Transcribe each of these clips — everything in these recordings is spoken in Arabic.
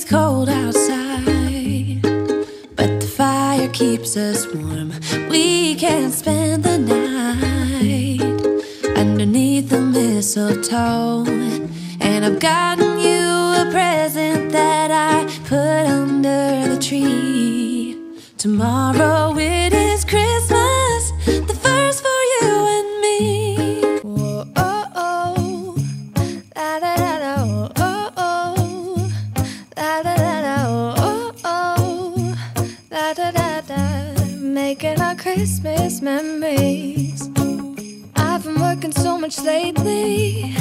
It's cold outside, but the fire keeps us warm. We can spend the night underneath the mistletoe. And I've gotten you a present that I put under the tree. Tomorrow it is Christmas, the first for you and me. Whoa, oh, oh. La, da, da, da, oh, oh. La, da, da, da, oh, oh. La, da, da, da. Making our Christmas memories. I've been working so much lately,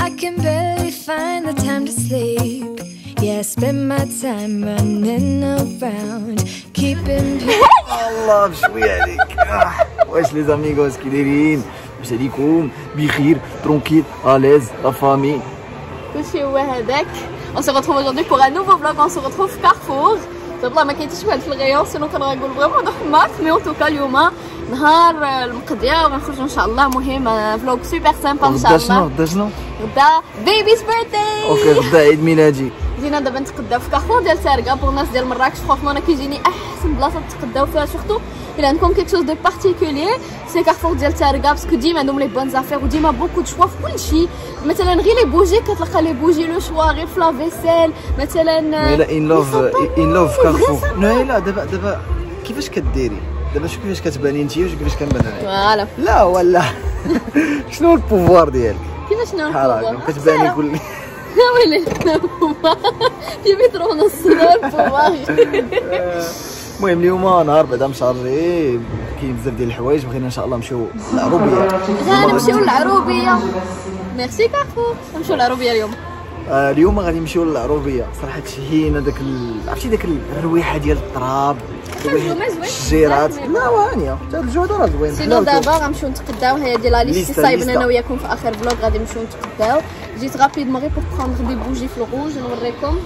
I can barely find the time to sleep. Yeah, I spend my time running around, keeping الله بشوية عليك. واش لي زاميغوس كي دايرين؟ واش عليكم؟ بخير، ترونكيل، اليز، لا فامي. كلشي هو هذاك. On se retrouve aujourd'hui pour un nouveau vlog. On se retrouve Carrefour. والله ما كاينش واحد في الغيون سينو كان غنقول فريمون حماق. مي اون توكا اليوم نهار المقضيه وغنخرجوا ان شاء الله. مهم فلوق سوبر سامبا ان شاء الله. غدا شنو؟ غدا بيبيز بيرثداي. اوكي غدا عيد ميلادي. جينا دابا نتقداو في كارفور ديال سارقه بور الناس ديال مراكش. فرونشمون انا كيجيني احسن بلاصه تتقداو فيها سورتو الا عندكم كيك شوز دو بارتيكولير سي كارفور ديال سارقه باسكو ديما عندهم لي بون زافير وديما بوكو دو شوا في كلشي. مثلا غير لي بوجي كتلقى لي بوجي لو شوا غير في لا فيسيل مثلا. لا ان لوف كارفور. لا دابا كيفاش كديري؟ دابا شوف كيفاش كتباني انت وكيفاش كنبان انا. فوالا. لا ولا شنو البوفوار ديالك؟ كيفاش شنو البوفوار؟ كتباني كل ويلي شنو البوفوار؟ في مترو نص البوفوار. المهم اليوم نهار بعدا مشارجي، كاين بزاف ديال الحوايج. بغينا ان شاء الله نمشيو للعروبيه. غنمشيو للعروبيه. ميرسي كارفور. نمشيو للعروبيه اليوم. اليوم غادي نمشيو للعروبيه. صراحه تشهينا داك عرفتي داك الرويحه ديال التراب، الشجيرات. لا وانيه حتى الجوده راه زوين. سينو دابا غنمشيو نتقداو. هي ديال لا ليست صايبنا انا وياكم في اخر فلوغ. غادي نمشيو نتقداو. جيت رابيدمون غير بور بروندر دي بوجي في الغوج نوريكم.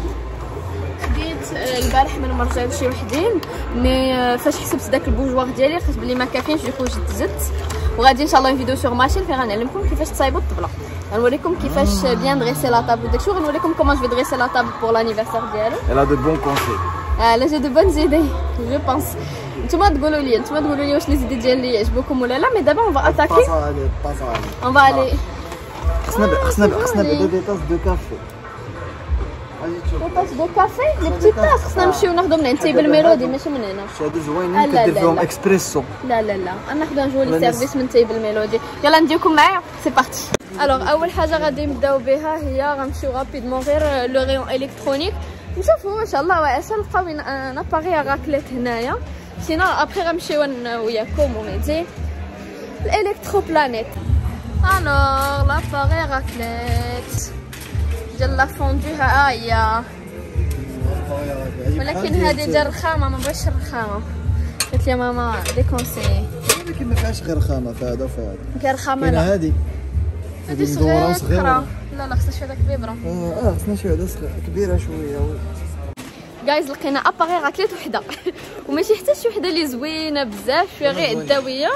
خديت البارح من مرجان شي وحدين مي فاش حسبت داك البوجوار ديالي لقيت بلي ما كافينش دوكو زدت. وغادي ان شاء الله فيديو سور ماشين فين غنعلمكم كيفاش تصايبوا الطبله. غنوريكم كيفاش بيان دريسي لا طابل داكشي. غنوريكم كومون جو دريسي لا طابل بور لانيفرسير ديالو. Elle a de bons conseils. لا جي دو بون زيدي جو بونس. نتوما تقولوا لي واش لي زيدي ديالي يعجبوكم ولا لا. مي دابا اون فا اتاكي. اون فا الي. خصنا بعدا دي طاس دو كافي. دي طاس دو كافي لي بتي طاس. خصنا نمشيو ناخذو من عند تيب الميلودي ماشي من هنا. هادو زوينين كدير فيهم اكسبريسو. لا ناخذو نجولي سيرفيس من تيب الميلودي. يلا نديكم معايا سي بارتي. الوغ اول حاجه غادي نبداو بها هي غنمشيو رابيدمون غير لو ريون الكترونيك نشوفوا ان شاء الله واش نلقاو ان اباري راكليت هنايا. سينو ابري غنمشيو انا وياكم وميدي الالكترو بلانيت. الوغ لاباري راكليت ديال لا فوندو ها هي، ولكن هذه ديال الرخامه ما بغيتش الرخامه. قلت لي ماما ديكونسي. ولكن ما فيهاش غير رخامه في هذا وفي هذا. كاين رخامه لا هذه صغيره. لا خصنا شي وحده كبيره. خصنا شي وحده كبيره شويه. جايز لقينا اباري راكليت وحده وماشي حتى شي وحده اللي زوينه بزاف شويه غير عداويه.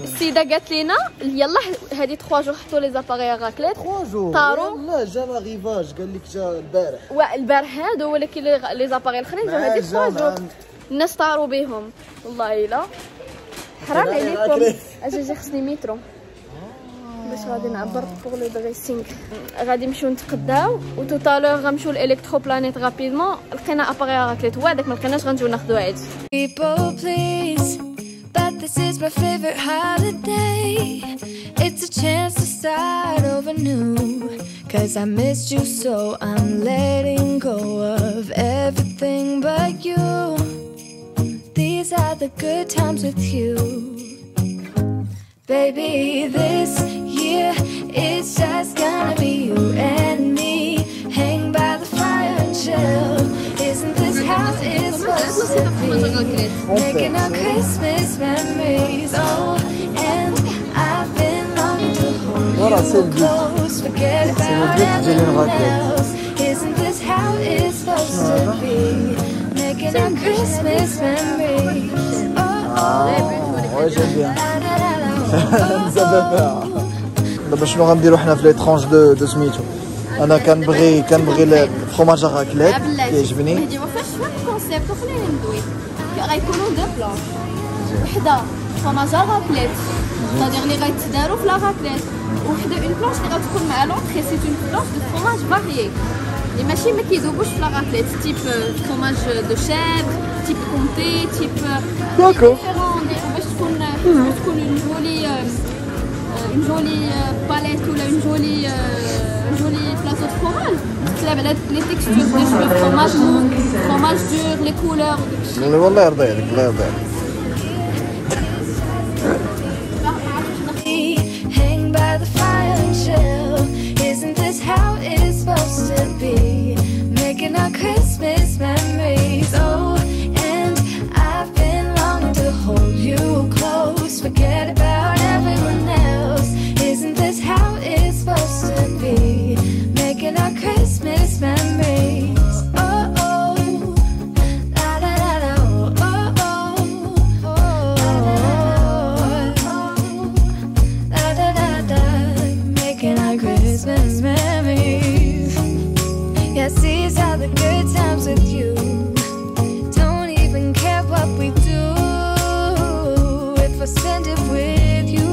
السيده قالت لينا يلا هذه 3 جور حطوا لي زاباري راكليت 3 جور. طاروا. لا جا لاغيفاج قال لك جا البارح. البارح هادو ولكن لي زاباري الاخرين جاو هذه 3 جور. الناس طاروا بهم والله. الا حرام عليكم. اجي خصني مترو باش غادي نعبر بوغ لو دريسينغ. غادي نمشيو نتقداو وتوتالور غنمشيو لالكترو بلانيت رابيدمون. لقينا اباري راكليت هو هذاك ما لقيناش غنجيو ناخذو عادي. People please, but this is my favorite holiday. It's a chance to start over new, 'cause I missed you so I'm letting go of everything but you. These are the good times with you. Baby, this year it's just gonna be you and me. Hang by the fire and chill. Isn't this how it's supposed to be? Making our Christmas memories. Oh, and I've been longing to hold you close. Forget about everyone else. Isn't this how it's supposed to be? Making our Christmas memories. دابا شنو غنديرو حنا في لي طرونش دو سميتو انا كنبغي الفرماج راكليت كيعجبني. هادي واخا شويه الكونسيبت وخلينا ندوي غيكونوا دو بلان، وحده فرماج راكليت c'est-à-dire اللي غيتداروا في لا راكليت، وحده اون بلانش اللي غتكون مع لونطري سي اون بلانش دو فرماج فاريي اللي ماشي ما كيذوبوش في لا راكليت، تيب فرماج دو شيفر، تيب كونتي، تيب داكور باش تكون اون جولي باليت ولا اون جولي بلاطو دو فرماج تلعب على لي تيكستور ديال شويه فرماج دور لي كولور وداكشي. والله يرضي عليك الله يرضي عليك. Hang by the fire and chill. Isn't this how it's supposed to be? Making our Christmas memories. Oh, and I've been longing to hold you close. Forget about everyone else. Isn't this how it's supposed to be? Making our Christmas memories. Oh, oh, la la la la. Oh, oh, oh, la da da da. Making our Christmas memories. Yes, these are the good times with you. Don't even care what we do if I spend it with you.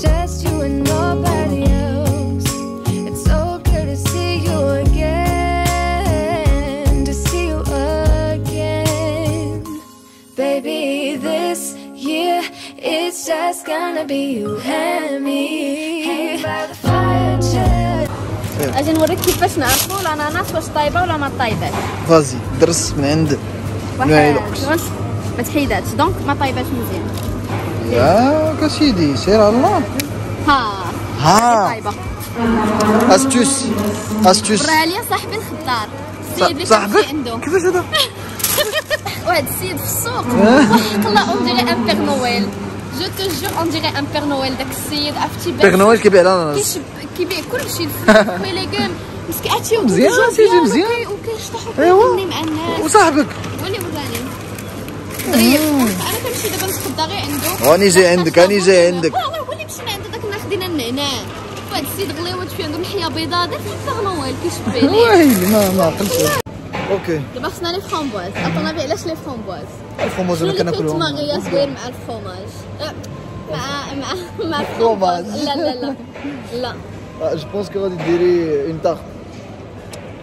Just you and nobody else. It's so good to see you again, to see you again. Baby, this year it's just gonna be you and me. Hang by the fire chair. اجي نوريك كيفاش نعرفوا الاناناس واش طايبه ولا ما طايباش. فازي درس من عند واش ما تحيداتش دونك ما طايباش مزيان. يا كسيدي سير على الله. ها طايبه استوس برا ليا صاحبي الخضار السيد اللي صاحبك كنمشي عنده كيفاش هذا؟ واحد السيد في السوق وحق الله اون ديري ان بير نويل جو تو جور اون ديري ان بير نويل. داك السيد عرفتي بيغ نويل كيبيع الاناناس كيبيع كلشي الفراخ لي ليغوم مسكين عرفتي مزيان سيدي مزيان وكيشطح ايوا وكيغني مع الناس. وصاحبك ولي وراني طيب انا كنمشي دابا نتغدى غير عنده راني جاي عندك راني جاي عندك. والله ولي مشينا عند داك خدينا النعناع واحد السيد غليوات فيه عنده محيه بيضاء داك البيغ نويل كيشبه ليه. ويلي ما عقلتش. اوكي دابا خصنا لي فرومبواز. اطونافي علاش لي فرومبواز؟ الفرماج انا كناكلهم. ماغيا زوين مع الفرomage مع الفرomage. لا لا لا لا جو بونس كو غادي ديري اون تارت.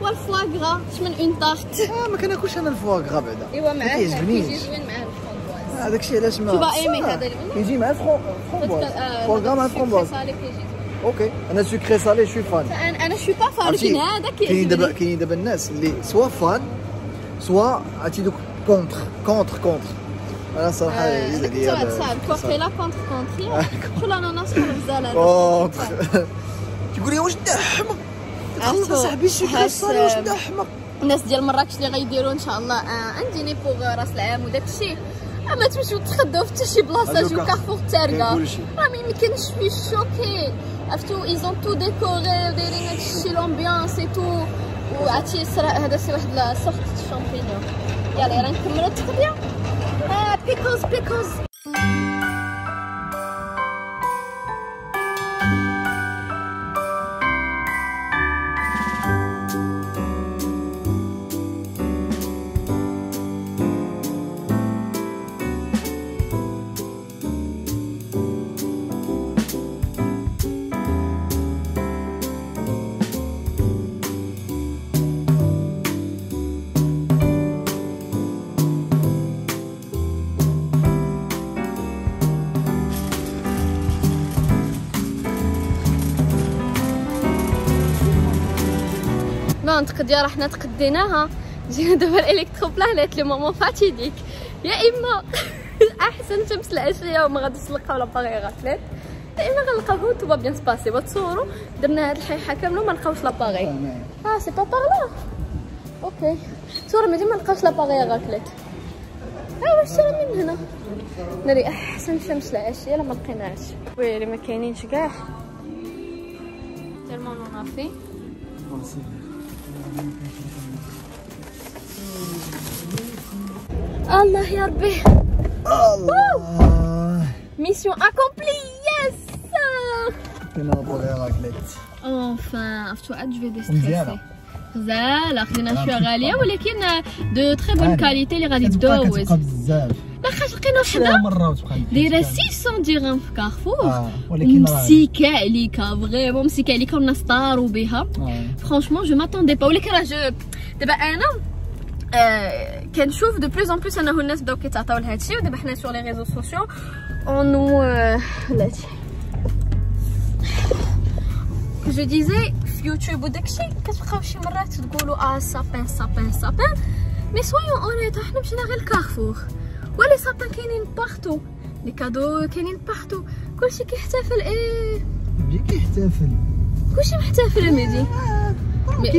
والفوا كغا شمن اون تارت. ما كناكلش انا الفوا كغا بعدا. ايوا معاه كيعجبنيش. كيجي زوين مع الفرomboise. هذاك الشيء علاش ما تبقى ايمي هذا كيجي مع الفرomboise. فوا كغا مع الفرomboise. اوكي انا سكري سالي شوي فان. انا شوي با فان ولكن هذا كيعجبني. كاين دابا الناس اللي سوا فان سوا عرفتي دوك كونتر. انا صراحه هي هذا صعب كوفي لا كونتر شو الاناناس غزاله كونتر. تقول لي واش دا حمق خلص صاحبي سكري سالي واش دا حمق. الناس ديال مراكش اللي غيديروا ان شاء الله عندي بوغ راس العام وداك الشيء ما تمشيو تخداو في حتى شي بلاصه جو كارفور التارقه راه ما كاينش فيه شوكي عرفتو ايزون تو ديكوري ودايرين هادشي لومبيونس اي تو وعرفتي هذا سي واحد سورت الشامبينيون. يلا راه نكملوا التقضيه. بيكوز التقديه راه حنا تقديناها. جينا دابا الالكترو بلان قالت لي ماما فاتيديك يا اما احسن شمس العشيه وما غاديش نلقاو لاباغي غافلات يا اما غنلقاو تو با بيان سباسي. وتصوروا درنا هاد الحيحه كامله وما لقاوش لاباغي. سي با بار لا اوكي تصوروا ملي ما لقاوش لاباغي غافلات. واش راه من هنا ناري احسن شمس العشيه لا ما لقيناهاش. ويلي ما كاينينش كاع تالمون نافي. الله يا ربي الله ميسيون اكومبلي يس كاينه بوغي راكليت enfin عرفتوا عاد جو في ديستريسي غزاله خدينا شويه غاليه ولكن دو تري بون كاليتي اللي غادي تدوز بزاف. لاخاطش لقينا وحده مره وتبقى دايره 600 درهم في كارفور ومسيكه عليك فريمون مسيكه عليك والناس طاروا بها فرانشمون جو ماتوندي با ولكن راه جو دابا انا كنشوف دو بلوس ان بلوس انه الناس بداو كيتعطاو لهذا الشيء ودابا حنا سور لي ريزو سوسيو اونو بلاتي جو ديزي في يوتيوب وداكشي كتبقاو شي مرات تقولوا سابان سابان سابان مي سويون اونيت حنا مشينا غير لكارفور ولي سابان كاينين بارتو لي كادو كاينين بارتو كلشي كيحتفل بدي كيحتفل كلشي محتفل ميدي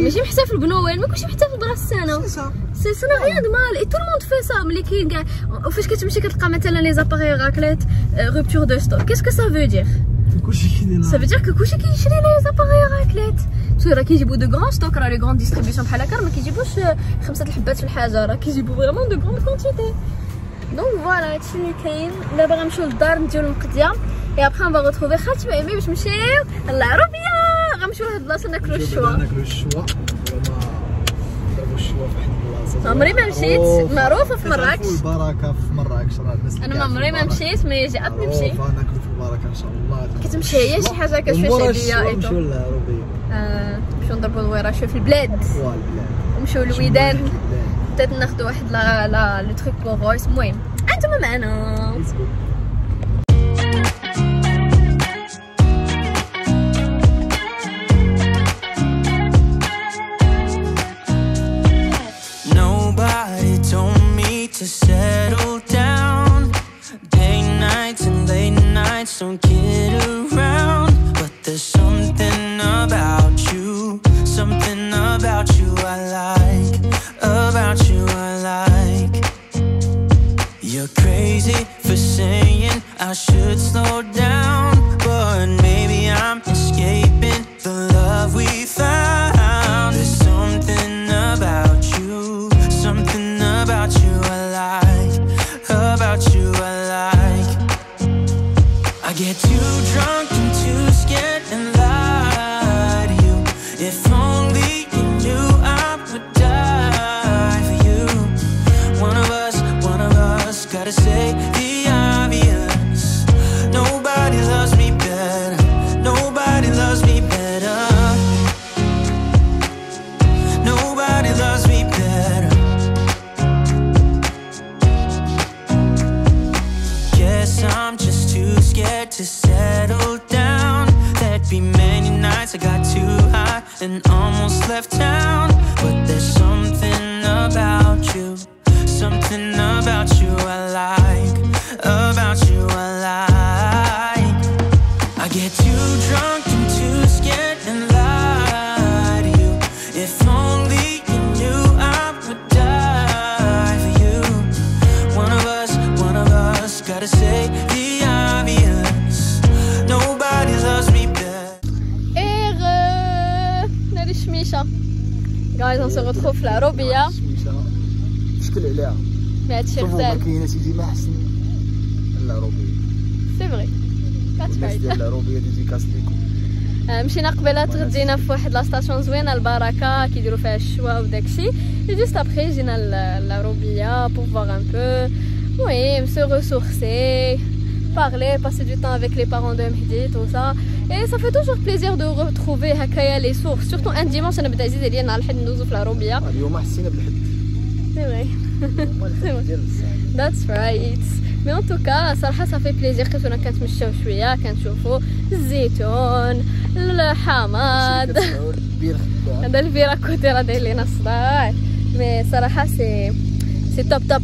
ماشي محتفل بنويل ما كلشي محتفل براس السنه سي سنه غير مال اي تو الموند في سا ملي كاين كاع وفاش كتمشي كتلقى مثلا لي زاباري راكليت روبتور دو ستوك كيسكو سا فو دير كلشي كاين سا فو دير كو كلشي كيشري لي زاباري راكليت سو راه كيجيبو دو غران ستوك راه لي غران ديستريبيسيون بحال هكا ما كيجيبوش 5 الحبات في الحاجه راه كيجيبو فريمون دو غران كونتيتي دونك فوالا هادشي اللي كاين دابا غنمشيو للدار نديو المقديه اي ابخي نبغي غوتروفي خالتي ميمي باش نمشيو للعربيه غنمشيو لهاد البلاصه ناكلو الشوا ناكلو الشوا نضربو الشوا في واحد البلاصه عمري ما مشيت معروفه في مراكش البركه في مراكش راه الناس انا ما عمري ما مشيت مي جات نمشي ناكلو في البركه ان شاء الله كتمشي هي شي حاجه كشويه شعبيه نمشيو للعربيه نمشيو نضربو الويره شويه في البلاد نمشيو للويدان حتى ناخذ واحد لا لو تروك بور فويس المهم انتم معنا Nobody told me to settle down. Day nights and late nights don't get around. But there's something about you I like. About you I like. You're crazy for saying I should slow down, but maybe I'm escaping the love we found. There's something about you I like. About you I like. I get too drunk and too scared and lie to you. If only you knew I would die for you. One of us gotta say the obvious. Nobody loves me better. Nobody loves me better. Nobody loves me better. Guess I'm just too scared to settle down. There'd be many nights I got too high and almost left town. But there's something about you I like. About you I like. I get too drunk and too scared and lie to you. If only you knew I would die for you. One of us gotta say the obvious. Nobody loves me better. ناري الشميشه جايز on se retrouve في العروبيه شكل عليها مع هادشي غزال كاينه سيدي ما احسن العروبيه سي فري الناس ديال العروبيه ديديكاس ليكم مشينا قبيله تغدينا في واحد لاستاسيون زوينه البركه كيديروا فيها الشوا وداكشي جوست ابخي جينا للعروبيه بور فوار ان بو المهم سو ريسورسي parler, passer du temps avec les parents de Mehdi, tout ça. Et ça fait toujours plaisir de retrouver هكايا les sources. Surtout un dimanche انا بدا عزيز عليا نهار الحد ندوزو في العروبيه. اليوم حسينا بالحد. C'est vrai. That's right. Mais en tout cas صراحه ça fait plaisir كنا كنتمشاو شويه كنشوفوا الزيتون الحامض هذا الفيرا كوتي راه داير لينا الصداع. مي صراحه سي توب توب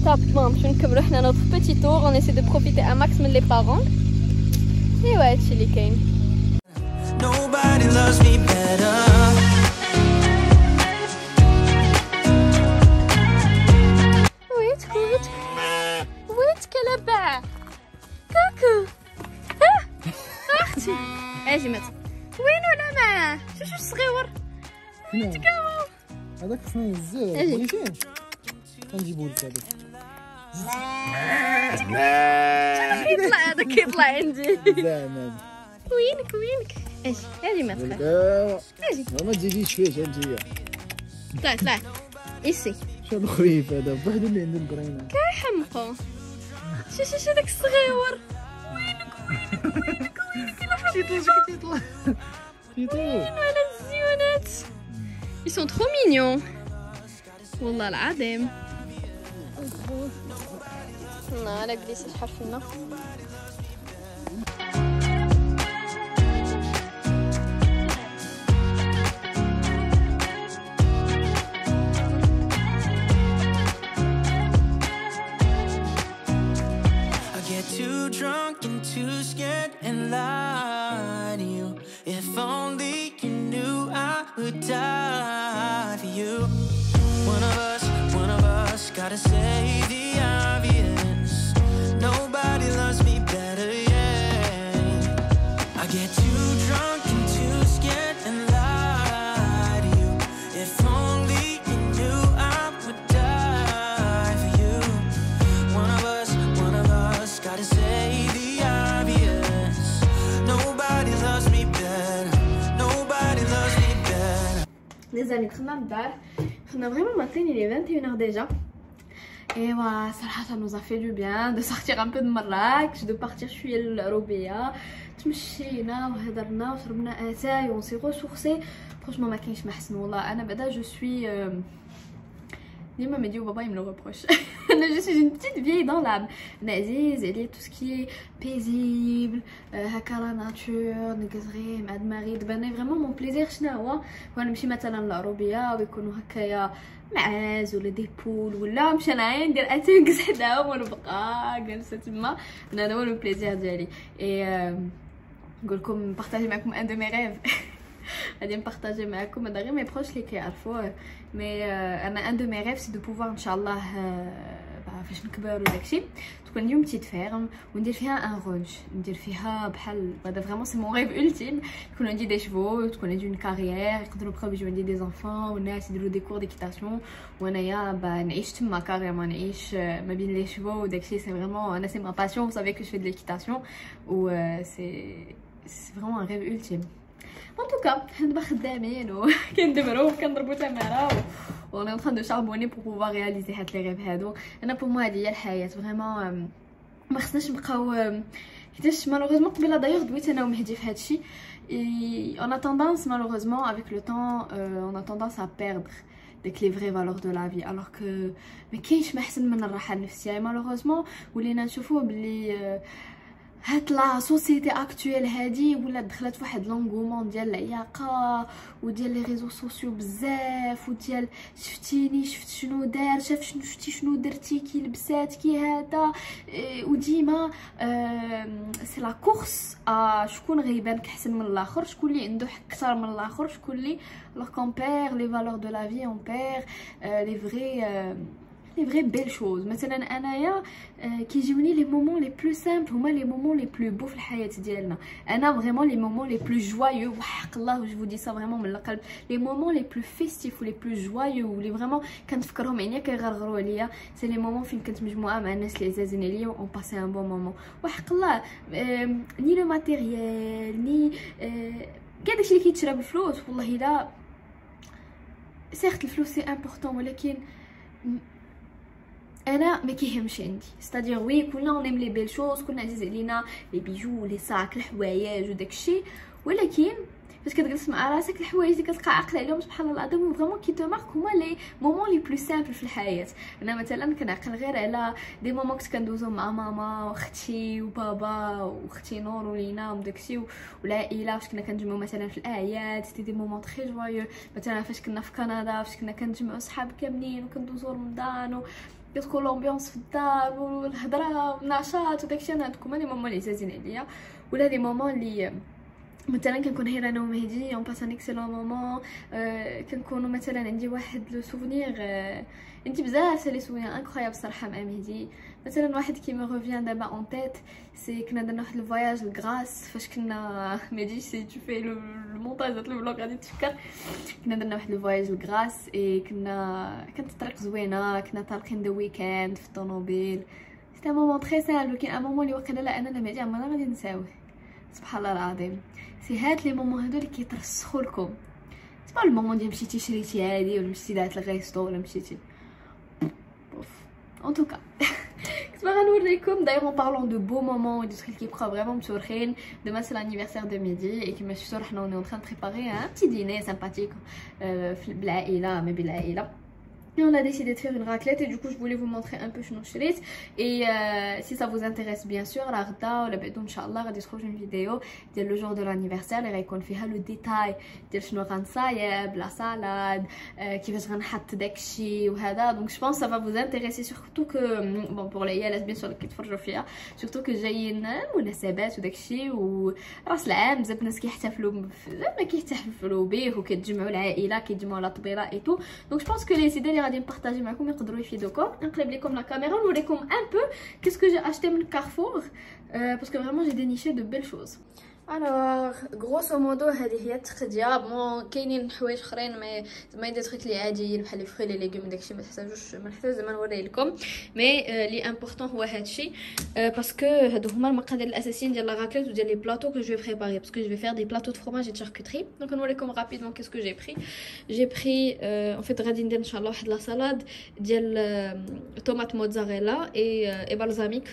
توب. المهم شنو نكملوا حنا نوتر بيتي تور اون ايسي دو بروفيتي ان ماكس من لي بارون. ايوا هادشي اللي كاين. Nobody loves me better. ويت كلبع كاكو اختي اجي مات وينو انا معاه شوف صغيور وين تكاو هذاك خصنا نهزوه بغيتيه غنجيبو لك هذاك كيطلع هذاك كيطلع عندي زعما وينك اجي هادي ما تخاف اجي ما تزيديش فيه انتيا طلع ايسي شنو خفيف هذا بوحدو اللي عنده الكرينه كيحمقو شي داك الصغيور تيطلع على الزيونات ils sont trop mignons والله العظيم لا جليس شحال فينا Too drunk and too scared and lie to you. If only you knew I would die for you. One of us gotta say the obvious. Nobody loves me better, yeah. I get too drunk and too scared and lie to you. If only you knew I would die for you. One of us gotta say the obvious. Nobody loves me better. Nobody loves me better. Les amis, دخلنا للدار خدنا vraiment le matin, il est 21h déjà. Et ouais, ça nous a fait du bien de sortir un peu de Marrakech, de partir شويه للعروبيه. تمشينا وهضرنا وشربنا اتاي ونسي ressourcé. Franchement ما كاينش ما حسن والله. انا بعدا je suis ديما ميديو بابا il me le reproche. je suis une petite vieille dans l'âme. نعزيز عليا tout ce qui est paisible, هكا لا ناتور نقزغي مع دماغي. دابا انا فريمون مون بليزير شنو هو نمشي مثلا للعروبيه ويكونوا هكايا معاز ولا دي بول ولا نمشي انايا ندير اتاي نقص حداهم ونبقى جالسه تما. انا هذا هو لو بليزير ديالي. اي نقول لكم نبارطاجي معكم ان دو مي ريف. غادي نبارطاجي معكم هذا غير مي بروش اللي كيعرفوه. مي انا ان دو مي ريف سي دو بوفوار ان شاء الله فاش نكبر وداكشي تكون عندي بتيت فيرم وندير فيها ان رونج ندير فيها بحال هذا فريمون سي مون ريف التيم. يكون عندي دي شفو تكون عندي اون كارير يقدروا بقاو يجيو عندي دي زانفون والناس يديروا دي كور ديكيتاسيون وانايا نعيش تما كاريمون نعيش ما بين لي شفو وداكشي. سي فريمون انا سي ما باسيون. Vous savez que je fais de l'équitation ou c'est vraiment un rêve ultime. En tout cas, دابا خدامين وكندبروا وكنضربوا تماره on est en train de charbonner pour pouvoir réaliser هاد لي ريف هادو. انا بور موا هادي هي الحياه فريمون. ما خصناش نبقاو حيتاش مالوغوزمون قبيله دايوغ دويت انا ومهدي في هادشي. on a tendance malheureusement avec le temps on a tendance à perdre les vraies valeurs de la vie alors que ما كاينش ما احسن من الراحه النفسيه. malheureusement ولينا نشوفوا بلي هاد لا سوسيتي اكطويل هادي ولات دخلت فواحد لونغومون ديال العياقه وديال لي ريزو سوسيو بزاف وديال شفتيني شفت شنو دار شاف شنو شفتي شنو درتي كي لبسات كي هذا وديما سي لا كورس شكون غيبان احسن من الاخر شكون اللي عنده حق اكثر من الاخر شكون اللي كومبير لي فالور دو لا في اون بير لي فري لي فري بيل شوز. مثلا انايا كيجيوني لي مومون لي بلو سامبل هما لي مومون لي بلو بو في الحياه ديالنا. انا فريمون لي مومون لي بلو جوايو وحق الله جو دي سا فريمون من القلب. لي مومون لي بلو فيستيف ولي بلو جوايو ولي فريمون كنتفكرهم عينيا كيغرغروا عليا سي لي مومون فين كنت مجموعه مع الناس اللي عزازين عليا اون باسي ان بون مومون. وحق الله ني لو ماتيريال ني كاع داكشي اللي كيتشرى بالفلوس والله الا سيرت الفلوس سي امبورطون ولكن انا ما كيهمش عندي. ستادير وي كلنا اونيم لي بيل شوز كلنا عزيز علينا لي بيجو لي صاك الحوايج وداكشي ولكن فاش كتجلس مع راسك الحوايج اللي كتلقى عاقل عليهم سبحان الله العظيم فريمون كي تمارك هما لي مومون لي بلو سامبل في الحياه. انا مثلا كنعقل غير على دي مومون كنت كندوزو مع ماما واختي وبابا واختي نور ولينا وداكشي والعائله فاش كنا كنجمعوا مثلا في الاعياد. سيتي دي مومون تري جوايو. مثلا فاش كنا في كندا فاش كنا كنجمعوا صحاب كاملين وكندوزو رمضان كتكون لومبيونس في الدار والهضره والنشاط وداكشي. انا هادوك هما لي مومون اللي عزازين عليا ولا لي مومون اللي مثلا كنكون هير انا ومهدي اون باس ان اكسلون مومون. كنكونوا مثلا عندي واحد لو سوفونير عندي بزاف لي سوفونير انكرويابل صراحه مع مهدي. مثلا واحد كي مي ريفيان دابا اون تيت سي كنا درنا واحد الفواياج لغراس فاش كنا مهدي سي تو في لو مونتاج ديال الفلوغ غادي تفكر. كنا درنا واحد الفواياج لغراس اي كانت الطريق زوينه كنا طالقين دو ويكاند في الطوموبيل. سيتي مومون تري سامبل كاين ان مومون اللي وقيلا لا انا مهدي عمرنا غادي نساوه سبحان الله العظيم سي هاد لي مومون هادو اللي كيترسخوا لكم سبا المومون ديال مشيتي شريتي هادي ولا مشيتي دات الغيستو ولا مشيتي en tout cas كنت باغا نوريكم دايغ بارلون دو بو مومون دي تخيل كيبقاو فريمون متورخين دابا سي لانيفرسير دو ميدي اي كيما شفتوا حنا اون تران بريباري ان بتي ديني سامباتيك بالعائله ما بالعائله. Et on a décidé de faire une raclette et du coup je voulais vous montrer un peu شنو شريت et si ça vous intéresse bien sûr la غدا ولا بعدو ان شاء الله غادي تخرج une vidéo ديال لو جور دو لانيفرسير اللي غيكون فيها لو ديتاي ديال شنو غنصايب لا سالاد كيفاش غنحط داكشي وهذا. دونك جو بونس ça va vous intéresser surtout que bon pour les عيالات bien sûr اللي كيتفرجوا فيها surtout que جايين مناسبات وداكشي وراس العام بزاف الناس كيحتفلوا زعما كيحتفلوا به وكيتجمعوا العائله كيتجمعوا لا طبيله اي تو. دونك جو بونس que les idées غادي نبارطاجي معكم يقدروا يفيدوكم. نقلب لكم لا كاميرا نوريكم ان بو qu'est-ce que j'ai acheté من كارفور parce que vraiment j'ai déniché de belles choses. الوغ غروسو مودو هذه هي التقديه. بون كاينين حوايج اخرين ما دي تريك لي عاديين بحال لي فخي لي ليغوم داكشي ما نحتاجوش زعما نوريه لكم مي لي امبورطون هو هادشي باسكو هادو هما المقادير الاساسيين ديال لا راكليت وديال لي بلاطو كو جو في بريباري باسكو جو في فير دي بلاطو دو فروماج اي دو شاركوتري. دونك نوريكم رابيدمون كيسكو جي بري ان فيت غادي ندير ان شاء الله واحد لا سالاد ديال طوماط موتزاريلا اي بالزاميك.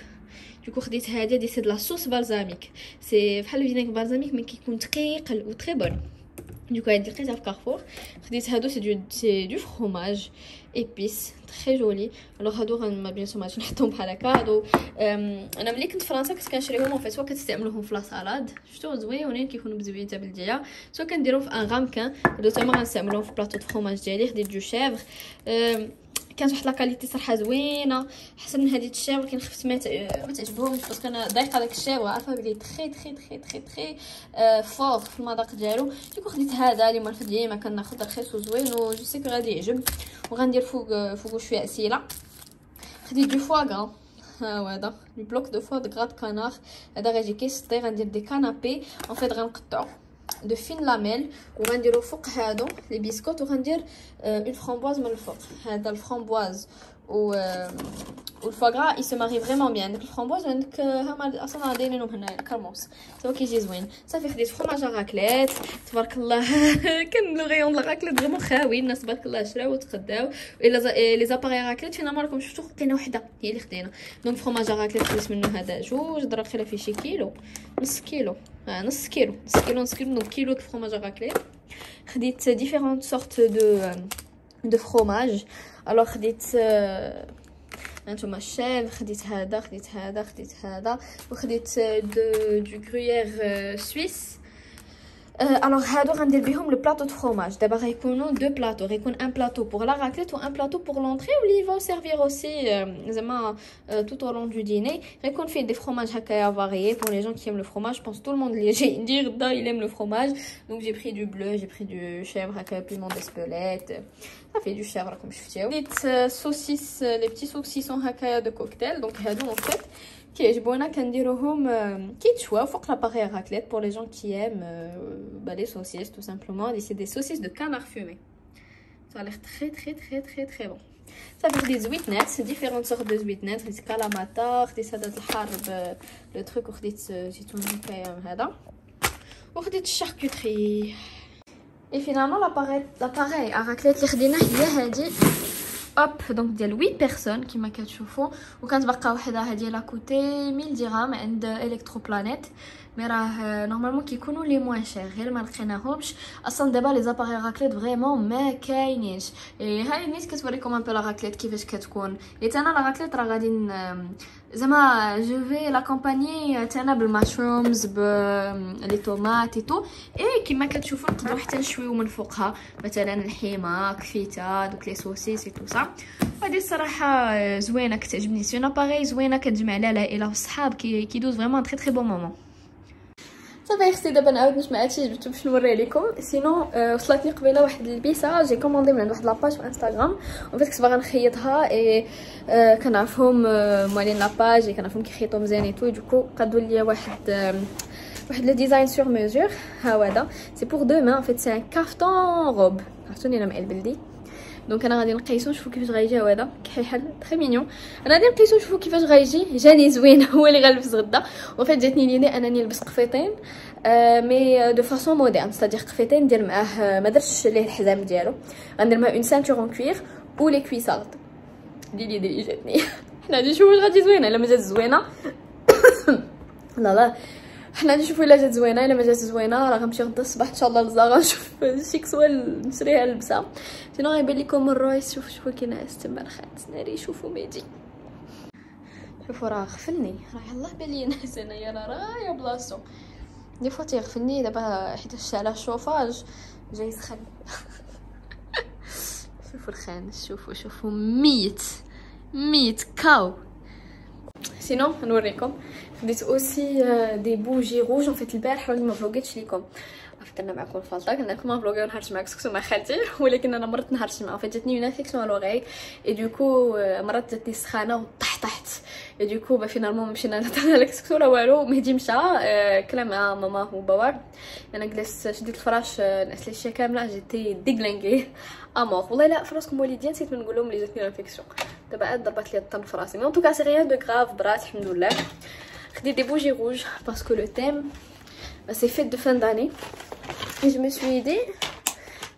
دوكو خديت هادي دي سي د لا صوص بالزاميك سي بحال الفينيغ بالزاميك مي كيكون دقيق و تري بون. دوكو هادي لقيتها في كارفور خديت هادو سي دو فروماج ايبيس تري جولي. الوغ هادو ما بيان سو ماش نحطهم بحال هكا. هادو انا ملي كنت في فرنسا كنت كنشريهم اون فيت سوا كتستعملوهم في لا سالاد شفتو زوينين كيكونوا بزويته بلديه سوا كنديرهم في ان رامكان. هادو تما غنستعملوهم في بلاطو د فروماج ديالي. خديت دو شيفر كانت واحد لا كاليتي صراحه زوينه احسن من هذه الشير ولكن خفت ما تعجبهمش باسكو انا ضايقه داك الشير وعارفه بلي تري تري تري تري تري فور في المذاق ديالو. ديكو خديت هذا اللي مالف ديما كناخذ رخيص وزوين و جو سي كو غادي يعجب. وغندير فوق شويه اسيله. خديت دو فواغا ها هو هذا لي بلوك دو فوا د غرات كانار. هذا غيجي كيسطي. غندير دي كانابي اون فيت غنقطعو دو فين لاميل وغنديرو فوق هادو لي بيسكوت وغندير اون فرامبواز من الفوق. هذا الفرامبواز والفواغرا يسو ماري فريمون بيان. داك الفرامبواز عندك هما اصلا دايرينهم هنايا كرموس سوا كيجي زوين. صافي خديت فرماج راكليت تبارك الله كان لو غيون د راكليت فريمون خاوي. الناس تبارك الله شراو وتقداو. الا لي زاباري راكليت فينا مالكم شفتو كاينه وحده هي اللي خدينا. دونك فرماج راكليت خديت منه هذا جوج ضرب خير فيه شي كيلو نص كيلو نص كيلو دونك كيلو د فرماج راكليت. خديت ديفيرونت سورت دو فروماج. الوغ خديت هانتوما الشيف خديت هذا وخديت دو غرويير سويس. الوغ هادو غندير بهم لو بلاطو د فروماج. دابا غيكونوا دو بلاطو غيكون ان بلاطو بور لا راكليت و ان بلاطو بور لونطري واللي يفاو سيرفير اوسي زعما tout au long du dîner. غيكون فيه دي فروماج هكايا فاريي بور لي جون كي ام لو فروماج. بونس tout le monde اللي جاي ندير غدا il aime le fromage. donc j'ai pris du bleu j'ai pris du chèvre هكايا piment d'Espelette صافي دو chèvre راكم شفتيو. خديت سوسيس لي بتي سوسيسون هكايا دو كوكتيل. دونك هادو اون فيت كيعجبونا كنديروهم كيتشوا فوق لاباري راكليت بور لي جون كي ام لي saucisses tout simplement. C'est des saucisses de canard fumé. Ça a l'air très bon. Ça fait des زويتنات différentes sortes de زويتنات. خديت كلاماتا خديت هذا الحار لو تروك وخديت زيتون هكايا هذا وخديت الشاركوتري. اي فينالمون لاباري راكليت اللي خديناه هي هادي اوب دونك ديال 8 بيرسون كما كتشوفوا. وكانت باقا وحده هادي لا كوتي 1000 درهم عند الكترو بلانيت مي راه نورمالمون كيكونوا لي موان شير غير ما لقيناهمش اصلا. دابا لي زاباري راكليت فريمون ما كاينينش. هاي نيت كتوريكم ان بو لا راكليت كيفاش كتكون. حيت انا لا راكليت راه غادي زعما جو في لا كومباني تاعنا بالماشرومز بلي طوماط تو اي كيما كتشوفوا نقدروا حتى نشويو من فوقها مثلا الحيمه كفيته دوك لي سوسيس تو صا. هادي الصراحه زوينه كتعجبني. سي اون اباري زوينه كتجمع على العائله والصحاب كيدوز فريمون تري بون مومون. صافي خصني دابا نعاود نجمع هادشي جبتو باش نوريه لكم. سينو وصلتني قبيله واحد البيسه جي كوموندي من عند واحد لاباج في انستغرام وفيت كنت باغا نخيطها اي كنعرفهم موالين لاباج كنعرفهم كيخيطوا مزيان تو. دوكو قادوا ليا واحد لو ديزاين سور ميزور. ها هو هذا سي بور دو مان. ان فيت سي ان كافتون روب عرفتوني انا مقلب بلدي دونك انا غادي نقيسو نشوفو كيفاش غيجي هذا كحيحل تري مينيون. انا غادي نقيسو نشوفو كيفاش غيجي. جاني زوين هو اللي غنلبس غدا. وفات جاتني ليدي انني نلبس قفيطين مي دو فاسون مودرن ستادير قفيطين ندير معاه ما درتش ليه الحزام ديالو غندير معاه اون سانتور اون كوير و لي كويسارد دي ليدي اللي جاتني. حنا غادي نشوفو واش غادي زوينه. الا ما جات زوينه لا حنا غادي نشوفو الا جات زوينه. الا ما جات زوينه راه غنمشي غدا الصباح ان شاء الله للزهره نشوف شي كسوه نشريها نلبسها. سينو غيبان لكم الرويس. شوفوا كي ناعس تما الخات ناري. شوفوا ميدي شوفوا راه غفلني راه يلاه بان لي ناعس انايا راه بلاصتو دي فوا تيغفلني. دابا حيت شعل الشوفاج جاي سخن. شوفوا الخانس شوفوا ميت كاو. سينو نوريكم خديت اوسي دي بوجي روج. فيت البارح راني ما فلوقيتش ليكم درنا معكم الفالطه. قلنا لكم ما فلوغي ونهرش معاك سكسو مع خالتي ولكن انا مرات نهرش معاه. فات جاتني اون انفيكسيون على لوغاي اي دوكو مرات جاتني سخانه وطحت اي دوكو فينالمون مشينا درنا لك سكسو لا والو. مهدي مشى كلا مع ماما وبابا. انا جلست شديت الفراش نعس الشيا كامله جيتي ديغلانغي امور. والله لا فراسكم والدين نسيت نقول لهم اللي جاتني انفيكسيون. دابا عاد ضربات لي الطن في راسي مي ان توكا سي ريان دو غراف برات الحمد لله. خديت دي بوجي روج باسكو لو تيم سي فيت دو فان داني. جو مي سوي دي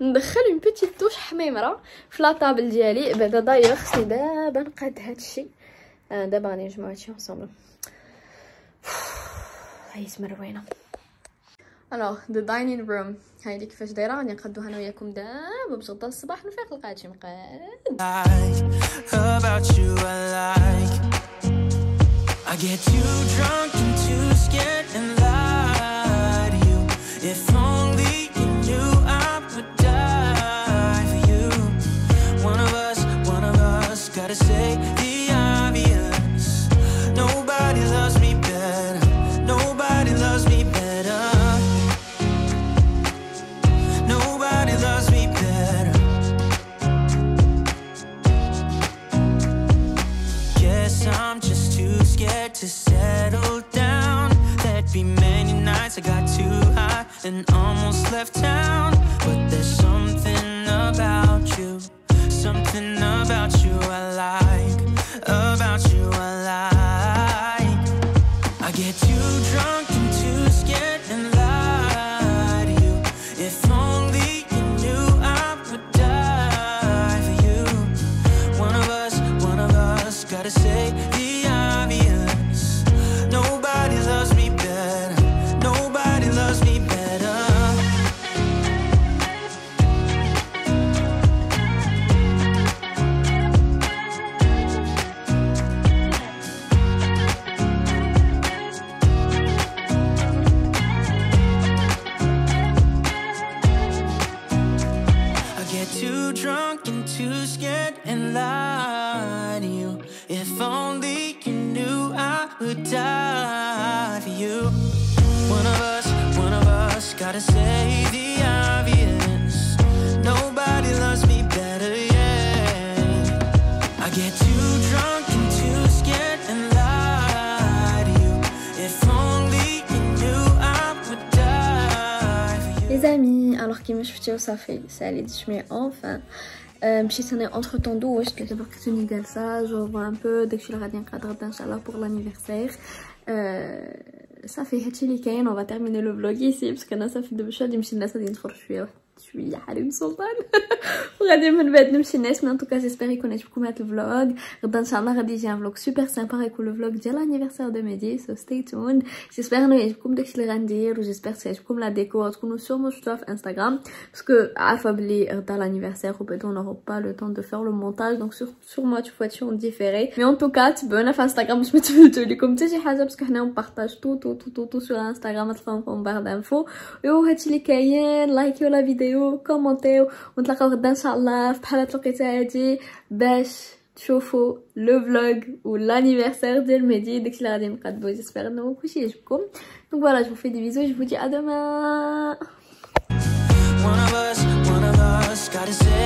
ندخل اون بيتيت توش حميمره في لاطابل ديالي بعدا. دايوغ خصني دابا نقاد هادشي. دابا غادي نجمعو هادشي اونصومبل. هاي مروينه. الوغ ذا داينين روم هايدي كيفاش دايره. غادي نقادوها انا وياكم دابا باش غدا الصباح نفيق نلقى هادشي مقاد. I get too drunk and too scared and lie to you. If only you knew I would die for you. One of us gotta say the obvious. Nobody loves me better. Nobody loves me better. Nobody loves me better. Guess I'm just too scared to settle down. There'd be many nights I got too high and almost left town. But there's something about you I like. About you I like. I get too drunk and too scared and lie to you. If only you knew I would die for you. One of us gotta say the obvious. Nobody loves me better. Nobody loves me better. I get too drunk and too scared and lie to you. If only you knew I would die for you. One of us gotta say the obvious. Nobody loves me better, yeah. I get too drunk and too scared and lie to you. If only you knew I would die for you. Les amis, alors كيما شفتيو صافي ساليت شمي enfin. مشيت انا اونتر طون دوشت دابا كنتوني جالسه جو فوا ان بو داكشي اللي غادي نقاد غدا ان شاء الله بوغ لانيفرسير. صافي هادشي اللي كاين. اون فا تيرميني لو فلوغ ايسي باسكو انا صافي دابا شويه غادي نمشي الناس غادي نتفرج شويه حريم سلطان وغادي من بعد نمشي الناس. مي ان توكا جيسبر يكون عجبكم هاد الفلوغ. غدا ان شاء الله غادي يجي ان فلوغ سوبر سامبا غيكون لو فلوغ ديال لانيفرسير دو ميدي. سو ستي تون. جيسبر انه يعجبكم داكشي اللي غندير وجيسبر تعجبكم لا ديكو. غتكونوا سورمون شفتوها في انستغرام باسكو عارفه بلي غدا لانيفرسير وبدون نورو با لو طون دو فير لو مونتاج. دونك سورمون تشوفوا هادشي اون ديفيري. مي ان توكا تبعونا في انستغرام باش ما تفوتوا لكم حتى شي حاجه باسكو حنا نبارطاج تو سور انستغرام. تلقاوهم بار دانفو. يو هادشي اللي كاين. لايكيو لا فيديو كومونتيو ونتلاقاو غدا ان شاء الله في بحال هاد الوقيته هادي باش تشوفوا لو فلوغ والانيفرسير ديال مهدي داكشي اللي غادي نقادو. جيسبر انه كلشي يعجبكم. دونك فوالا جو في دي بيزو. جو vous dis à demain. One of us gotta say